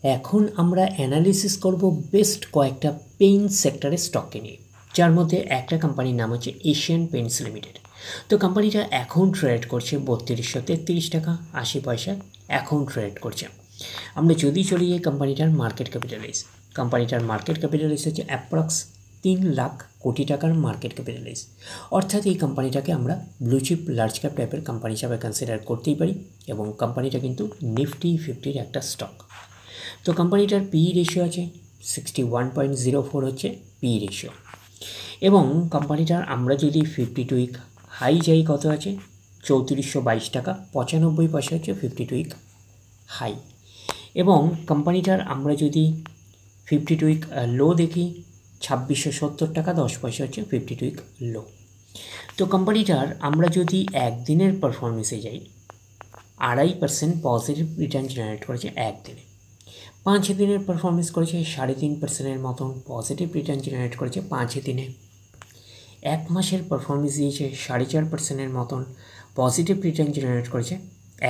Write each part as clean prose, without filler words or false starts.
এখন আমরা অ্যানালিসিস করব বেস্ট কয়েকটা পেইন্ট সেক্টরের স্টককে নিয়ে, যার মধ্যে একটা কোম্পানির নাম হচ্ছে এশিয়ান পেইন্টস লিমিটেড। তো কোম্পানিটা এখন ট্রেড করছে 3233 টাকা 80 পয়সা এখন ট্রেড করছে। আমরা যদি চলি এই কোম্পানিটার মার্কেট ক্যাপিটালাইজ, কোম্পানিটার মার্কেট ক্যাপিটালাইজ হচ্ছে অ্যাপ্রক্স 3 লাখ কোটি টাকার মার্কেট ক্যাপিটালাইজ। অর্থাৎ এই কোম্পানিটাকে আমরা ব্লু চিপ লার্জ ক্যাপ টাইপের কোম্পানি হিসাবে কনসিডার করতেই পারি, এবং কোম্পানিটা কিন্তু নিফটি 50-র একটা স্টক। তো কোম্পানিটার পি রেশিও আছে 61.04 হচ্ছে পি রেশিও, এবং কোম্পানিটার আমরা যদি 52 উইক হাই যাই কত আছে 3422 টাকা 95 পয়সা হচ্ছে 52 উইক হাই, এবং কোম্পানিটার আমরা যদি 52 উইক লো দেখি 2670 টাকা 10 পয়সা হচ্ছে 52 উইক লো। তো কোম্পানিটার আমরা যদি একদিনের পারফরমেন্সে যাই 2.5% পজিটিভ রিটার্ন জেনারেট করেছে একদিনে, 5 দিনের পারফরমেন্স করেছে 3.5%-এর মতন পজিটিভ রিটার্ন জেনারেট করেছে 5 দিনে, 1 মাসের পারফরমেন্স দিয়েছে 4.5%-এর মতন পজিটিভ রিটার্ন জেনারেট করেছে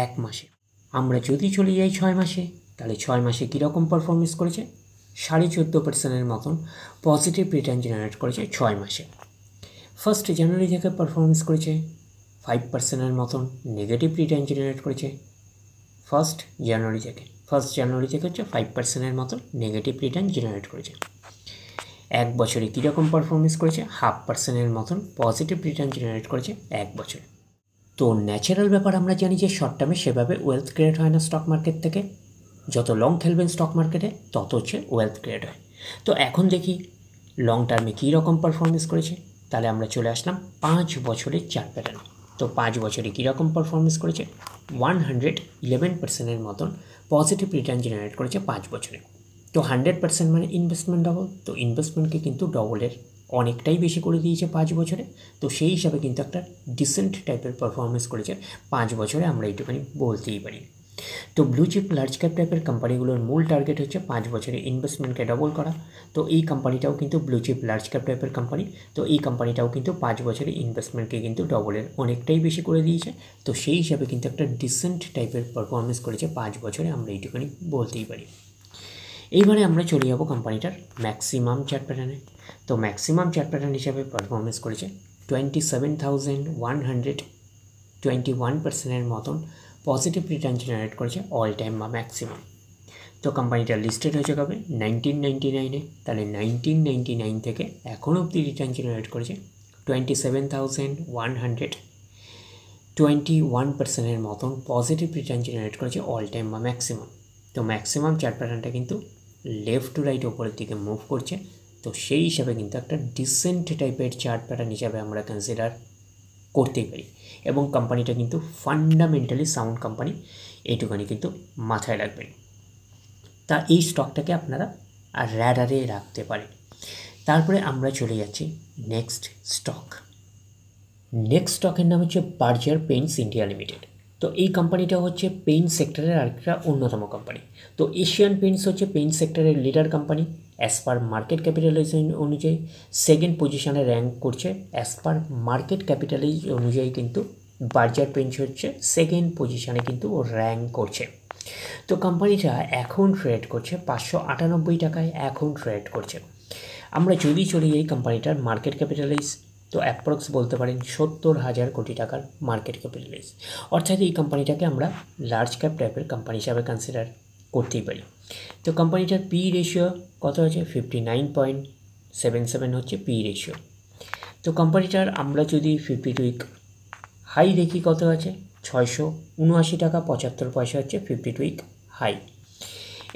1 মাসে। আমরা যদি চলে যাই 6 মাসে, তাহলে 6 মাসে কীরকম পারফরমেন্স করেছে 14.5%-এর মতন পজিটিভ রিটার্ন জেনারেট করেছে 6 মাসে। 1 জানুয়ারি থেকে পারফরমেন্স করেছে 5%-এর মতন নেগেটিভ রিটার্ন জেনারেট করেছে 1 জানুয়ারি থেকে হচ্ছে 5%-এর মতো নেগেটিভ রিটার্ন জেনারেট করেছে। 1 বছরে কীরকম পারফরমেন্স করেছে 0.5%-এর মতন পজিটিভ রিটার্ন জেনারেট করেছে 1 বছরে। তো ন্যাচারাল ব্যাপার আমরা জানি যে শর্ট টার্মে সেভাবে ওয়েলথ ক্রিয়েট হয় না স্টক মার্কেট থেকে, যত লং খেলবেন স্টক মার্কেটে তত হচ্ছে ওয়েলথ ক্রিয়েট হয়। তো এখন দেখি লং টার্মে কী রকম পারফরমেন্স করেছে। তাহলে আমরা চলে আসলাম 5 বছরের চার্ট প্যাটার্ন। তো 5 বছরে কীরকম পারফরমেন্স করেছে 111%-এর মতন পজিটিভ রিটার্ন জেনারেট করেছে 5 বছরে। তো 100% মানে ইনভেস্টমেন্ট ডবল, তো ইনভেস্টমেন্টকে কিন্তু ডবলের অনেকটাই বেশি করে দিয়েছে 5 বছরে। তো সেই হিসাবে কিন্তু একটা ডিসেন্ট টাইপের পারফরমেন্স করেছে 5 বছরে, আমরা এইটুখানি বলতেই পারি। তো ব্লু চিপ লার্জ ক্যাপ টাইপের কোম্পানিগুলোর মূল টার্গেট হচ্ছে 5 বছরে ইনভেস্টমেন্টকে ডবল করা। তো এই কোম্পানিটাও কিন্তু ব্লু চিপ লার্জ ক্যাপ টাইপের কোম্পানি, তো এই কোম্পানিটাও কিন্তু 5 বছরে ইনভেস্টমেন্টকে কিন্তু ডবলের অনেকটাই বেশি করে দিয়েছে। তো সেই হিসাবে কিন্তু একটা ডিসেন্ট টাইপের পারফরমেন্স করেছে 5 বছরে, আমরা এইটুখানি বলতেই পারি। এইবারে আমরা চলে যাব কোম্পানিটার ম্যাক্সিমাম চার্ট প্যাটার্নে। তো ম্যাক্সিমাম চার্ট প্যাটার্ন হিসাবে পারফরমেন্স করেছে 27,121%-এর মতন পজিটিভ রিটার্ন জেনারেট করেছে অল টাইম বা ম্যাক্সিমাম। তো কোম্পানিটা লিস্টেড হয়েছে কবে 1999-এ, তাহলে 1999 থেকে এখন অবধি রিটার্ন জেনারেট করেছে 27,121%-এর মতন পজিটিভ রিটার্ন জেনারেট করেছে অল টাইম বা ম্যাক্সিমাম। তো ম্যাক্সিমাম চার্ট প্যাটার্নটা কিন্তু লেফট টু রাইট ওপরের দিকে মুভ করছে, তো সেই হিসাবে কিন্তু একটা ডিসেন্ট টাইপের চার্ট প্যাটার্ন হিসাবে আমরা কনসিডার করতেই পারি, এবং কোম্পানিটা কিন্তু ফান্ডামেন্টালি সাউন্ড কোম্পানি, এইটুখানি কিন্তু মাথায় রাখবেন। তা এই স্টকটাকে আপনারা র্যাডারে রাখতে পারেন। তারপরে আমরা চলে যাচ্ছি নেক্সট স্টকের নাম হচ্ছে বার্জার পেইন্টস ইন্ডিয়া লিমিটেড। তো এই কোম্পানিটা হচ্ছে পেইন্ট সেক্টরের আরেকটা অন্যতম কোম্পানি। তো এশিয়ান পেইন্টস হচ্ছে পেইন্ট সেক্টরের leader company. As per market capitalization অনুযায়ী সেকেন্ড পজিশনে র্যাঙ্ক করছে। অ্যাজ পার মার্কেট ক্যাপিটালাইজ অনুযায়ী কিন্তু বার্জার পেইন্টস হচ্ছে সেকেন্ড পজিশনে কিন্তু ও র্যাঙ্ক করছে। তো কোম্পানিটা এখন ট্রেড করছে 598 টাকায় এখন ট্রেড করছে। আমরা যদি চলি এই কোম্পানিটার মার্কেট ক্যাপিটালাইজ, তো অ্যাপ্রক্স বলতে পারেন 70,000 কোটি টাকার মার্কেট ক্যাপিটালাইজ। অর্থাৎ এই কোম্পানিটাকে আমরা লার্জ ক্যাপ টাইপের কোম্পানি হিসাবে কনসিডার করতেই পারি। তো কোম্পানিটার পি রেশিও কত আছে 59.77 হচ্ছে পি রেশিও। তো কোম্পানিটার আমরা যদি 52 উইক হাই দেখি কত আছে 679 টাকা 75 পয়সা হচ্ছে 52 উইক হাই,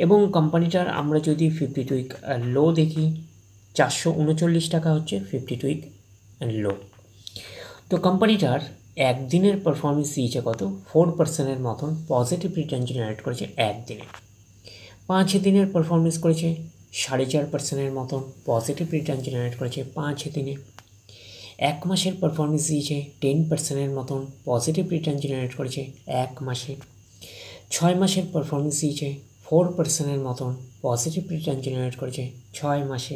এবং কোম্পানিটার আমরা যদি 52 উইক লো দেখি 439 টাকা হচ্ছে 52 উইক লো। তো কোম্পানিটার একদিনের পারফরমেন্স দিয়েছে কত 4%-এর মতন পজিটিভ রিটার্ন জেনারেট করেছে একদিনে। 5 দিনের পারফরমেন্স করেছে 4.5%-এর মতন পজিটিভ রিটার্ন জেনারেট করেছে 5 দিনে। 1 মাসের পারফরমেন্স দিয়েছে 10%-এর মতন পজিটিভ রিটার্ন জেনারেট করেছে 1 মাসে। 6 মাসের পারফরমেন্স দিয়েছে 4%-এর মতন পজিটিভ রিটার্ন জেনারেট করেছে 6 মাসে।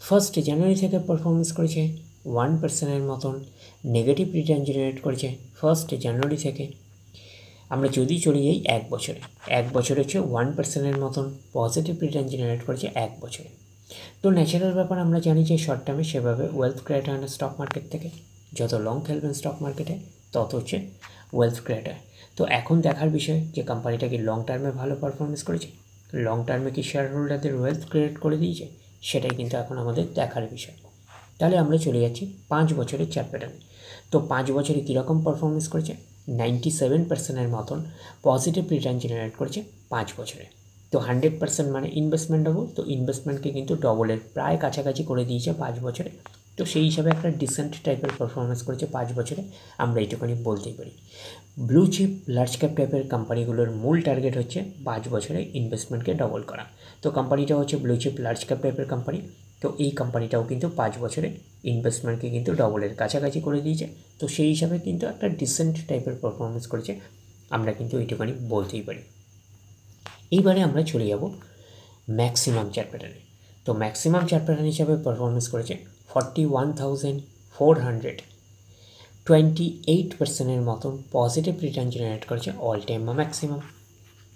1 জানুয়ারি থেকে পারফরমেন্স করেছে 1%-এর মতন নেগেটিভ রিটার্ন জেনারেট করেছে 1 জানুয়ারি থেকে। আমরা যদি চলে যাই এক বছরে হচ্ছে 1%-এর মতন পজিটিভ রিটার্ন জেনারেট করেছে এক বছরে। তো ন্যাচারাল ব্যাপার আমরা জানি যে শর্ট টার্মে সেভাবে ওয়েলথ ক্রিয়েট হয় না স্টক মার্কেট থেকে। যত লং খেলবেন স্টক মার্কেটে তত হচ্ছে ওয়েলথ ক্রিয়েট হয়। তো এখন দেখার বিষয় যে কোম্পানিটা কি লং টার্মে ভালো পারফরমেন্স করেছে, লং টার্মে কি শেয়ার হোল্ডারদের ওয়েলথ ক্রিয়েট করে দিয়েছে, সেটাই কিন্তু এখন আমাদের দেখার বিষয়। তাহলে আমরা চলে যাচ্ছি 5 বছরের চার্ট প্যাটার্নে। তো 5 বছরে কীরকম পারফরমেন্স করেছে, 97%-এর মতন পজিটিভ রিটার্ন জেনারেট করেছে 5 বছরে। তো 100% মানে ইনভেস্টমেন্ট ডবল, তো ইনভেস্টমেন্টকে কিন্তু ডবলের প্রায় কাছাকাছি করে দিয়েছে 5 বছরে। তো সেই হিসাবে একটা ডিসেন্ট টাইপের পারফরমেন্স করেছে 5 বছরে, আমরা এইটুখানি বলতেই পারি। ব্লু চিপ লার্জ ক্যাপ টাইপের কোম্পানিগুলোর মূল টার্গেট হচ্ছে 5 বছরে ইনভেস্টমেন্টকে ডবল করা। তো কোম্পানিটা হচ্ছে ব্লু চিপ লার্জ ক্যাপ টাইপের কোম্পানি। তো এই কোম্পানিটাও কিন্তু 5 বছরে ইনভেস্টমেন্টকে কিন্তু ডবলের কাছাকাছি করে দিয়েছে। তো সেই হিসাবে কিন্তু একটা ডিসেন্ট টাইপের পারফরমেন্স করেছে, আমরা কিন্তু এইটুখানি বলতেই পারি। এইবারে আমরা চলে যাব ম্যাক্সিমাম চার্ট প্যাটার্নে। তো ম্যাক্সিমাম চার্ট প্যাটার্ন হিসাবে পারফরমেন্স করেছে 41,428%-এর মতন পজিটিভ রিটার্ন জেনারেট করেছে অল টাইম বা ম্যাক্সিমাম।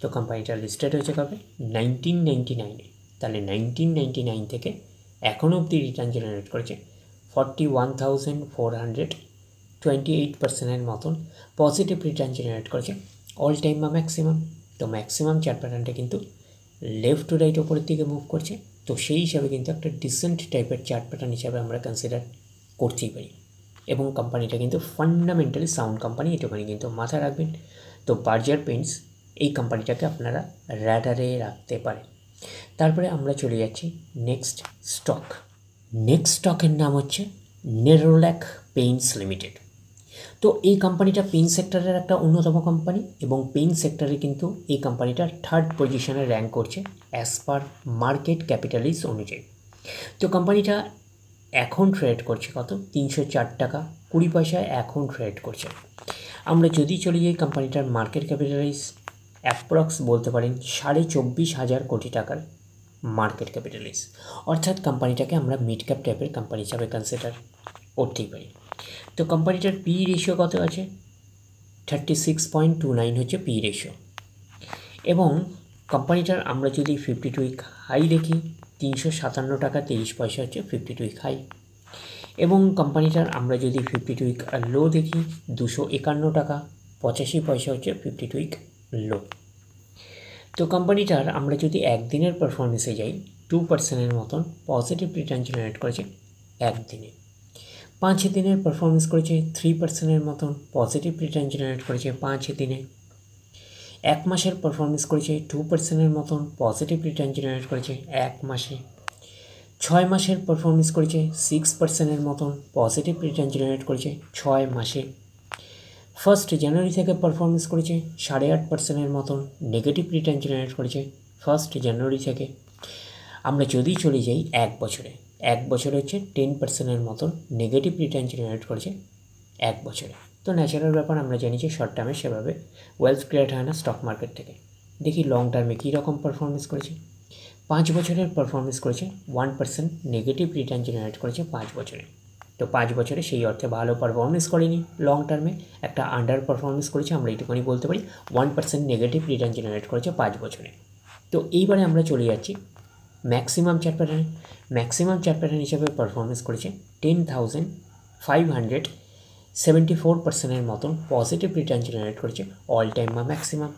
তো কোম্পানিটা লিস্টেড হয়েছে কবে, 1999-এ। তাহলে 1999 থেকে এখন অবধি রিটার্ন জেনারেট করেছে 41,428%-এর মতন পজিটিভ রিটার্ন জেনারেট করেছে অল টাইম বা ম্যাক্সিমাম। তো ম্যাক্সিমাম চার্ট প্যাটার্নটা কিন্তু লেফট টু রাইট ওপরের দিকে মুভ করছে। তো সেই হিসাবে কিন্তু একটা ডিসেন্ট টাইপের চার্ট প্যাটার্ন হিসাবে আমরা কনসিডার করতেই পারি। এবং কোম্পানিটা কিন্তু ফান্ডামেন্টালি সাউন্ড কোম্পানি, এটুখানি কিন্তু মাথায় রাখবেন। তো বার্জার পেইন্টস এই কোম্পানিটাকে আপনারা র্যাডারে রাখতে পারেন। তারপরে আমরা চলে যাচ্ছি নেক্সট স্টকের নাম হচ্ছে নেরোল্যাক পেইন্টস লিমিটেড। তো এই কোম্পানিটা পেইন্ট সেক্টরের একটা অন্যতম কোম্পানি এবং পেইন্ট সেক্টরে কিন্তু এই কোম্পানিটা 3rd পজিশনে র্যাঙ্ক করছে অ্যাজ পার মার্কেট ক্যাপিটালিজ অনুযায়ী। তো কোম্পানিটা এখন ট্রেড করছে কত, 304 টাকা 20 পয়সায় এখন ট্রেড করছে। আমরা যদি চলে যাই কোম্পানিটার মার্কেট ক্যাপিটালাইজ অ্যাপ্রক্স বলতে পারেন 24,500 কোটি টাকার মার্কেট ক্যাপিটালাইজ, অর্থাৎ কোম্পানিটাকে আমরা মিড ক্যাপ টাইপের কোম্পানি হিসাবে কনসিডার করতেই পারি। তো কোম্পানিটার পি রেশিও কত আছে, 36.29 হচ্ছে পি রেশিও। এবং কোম্পানিটার আমরা যদি 52 উইক হাই দেখি 357 টাকা 23 পয়সা হচ্ছে 52 উইক হাই। এবং কোম্পানিটার আমরা যদি 52 উইক লো দেখি 251 টাকা 85 পয়সা হচ্ছে 52 উইক লো। তো কোম্পানিটার আমরা যদি একদিনের পারফরমেন্সে যাই 2%-এর মতন পজিটিভ রিটার্ন জেনারেট করেছে একদিনে। 5 দিনের পারফরমেন্স করেছে 3%-এর মতন পজিটিভ রিটার্ন জেনারেট করেছে 5 দিনে। 1 মাসের পারফরমেন্স করেছে 2%-এর মতন পজিটিভ রিটার্ন জেনারেট করেছে 1 মাসে। 6 মাসের পারফরমেন্স করেছে 6%-এর মতন পজিটিভ রিটার্ন জেনারেট করেছে 6 মাসে। 1 জানুয়ারি থেকে পারফরমেন্স করেছে 8.5%-এর মতন নেগেটিভ রিটার্ন জেনারেট করেছে 1 জানুয়ারি থেকে। আমরা যদি চলে যাই এক বছরে হচ্ছে 10%-এর মতন নেগেটিভ রিটার্ন জেনারেট করেছে এক বছরে। তো ন্যাচারাল ব্যাপার আমরা জানি যে শর্ট টার্মে সেভাবে ওয়েলথ ক্রিয়েট হয় না স্টক মার্কেট থেকে। দেখি লং টার্মে কী রকম পারফরমেন্স করেছে। 5 বছরের পারফরমেন্স করেছে 1% নেগেটিভ রিটার্ন জেনারেট করেছে 5 বছরে। তো 5 বছরে সেই অর্থে ভালো পারফরমেন্স করেনি, লং টার্মে একটা আন্ডার পারফরমেন্স করেছে, আমরা এইটুকুনি বলতে পারি। 1% নেগেটিভ রিটার্ন জেনারেট করেছে 5 বছরে। তো এইবারে আমরা চলে যাচ্ছি ম্যাক্সিমাম চার্ট প্যাটার্নে। ম্যাক্সিমাম চার্ট প্যাটার্ন হিসাবে পারফরমেন্স করেছে 10,574%-এর মতন পজিটিভ রিটার্ন জেনারেট করেছে অল টাইম বা ম্যাক্সিমাম।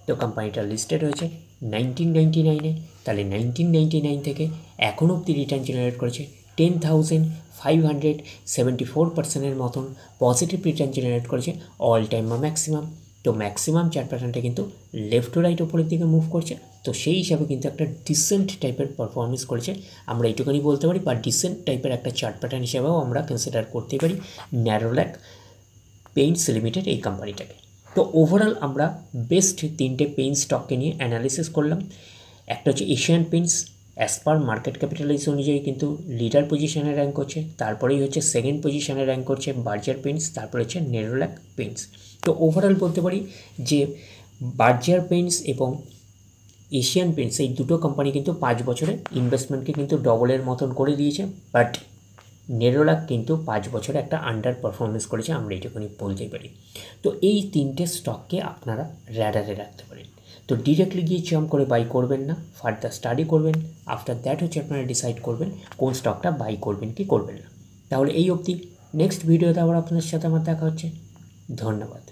তো কোম্পানিটা লিস্টেড হয়েছে 1999-এ। তাহলে 1999 থেকে এখন অবধি রিটার্ন জেনারেট করেছে 10,574%-এর মতন পজিটিভ রিটার্ন জেনারেট করেছে অল টাইম বা ম্যাক্সিমাম। তো ম্যাক্সিমাম চার্ট প্যাটার্নটা কিন্তু লেফট টু রাইট ওপরের দিকে মুভ করছে। তো সেই হিসাবে কিন্তু একটা ডিসেন্ট টাইপের পারফরমেন্স করেছে, আমরা এইটুকুনি বলতে পারি। বা ডিসেন্ট টাইপের একটা চার্ট প্যাটার্ন হিসেবেও আমরা কনসিডার করতে পারি নেরোল্যাক পেইন্টস লিমিটেড এই কোম্পানিটাকে। তো ওভারঅল আমরা বেস্ট 3টে পেইন্ট স্টককে নিয়ে অ্যানালিসিস করলাম। একটা হচ্ছে Asian Paints, as per market capitalize অনুযায়ী কিন্তু লিডার পজিশনে র্যাঙ্ক করছে। তারপরেই হচ্ছে সেকেন্ড পজিশনে র্যাঙ্ক করছে বার্জার পেইন্টস, তারপরে হচ্ছে নেরোল্যাক পেইন্টস। তো ওভারঅল বলতে পারি যে বার্জার পেইন্টস এবং এশিয়ান পেইন্টস এই দুটো কোম্পানি কিন্তু 5 বছরে ইনভেস্টমেন্টকে কিন্তু ডবলের মতন করে দিয়েছে। বাট নেরোলাক কিন্তু 5 বছরে একটা আন্ডার পারফরমেন্স করেছে, আমরা এইটুকুনি বলতেই পারি। তো এই 3টে স্টককে আপনারা র্যাডারে রাখতে পারেন। তো ডিরেক্টলি গিয়ে জাম্প করে বাই করবেন না, ফার্দার স্টাডি করবেন। আফটার দ্যাট হচ্ছে আপনারা ডিসাইড করবেন কোন স্টকটা বাই করবেন কি করবেন না। তাহলে এই অবধি, নেক্সট ভিডিওতে আবার আপনাদের সাথে আমার দেখা হচ্ছে। ধন্যবাদ।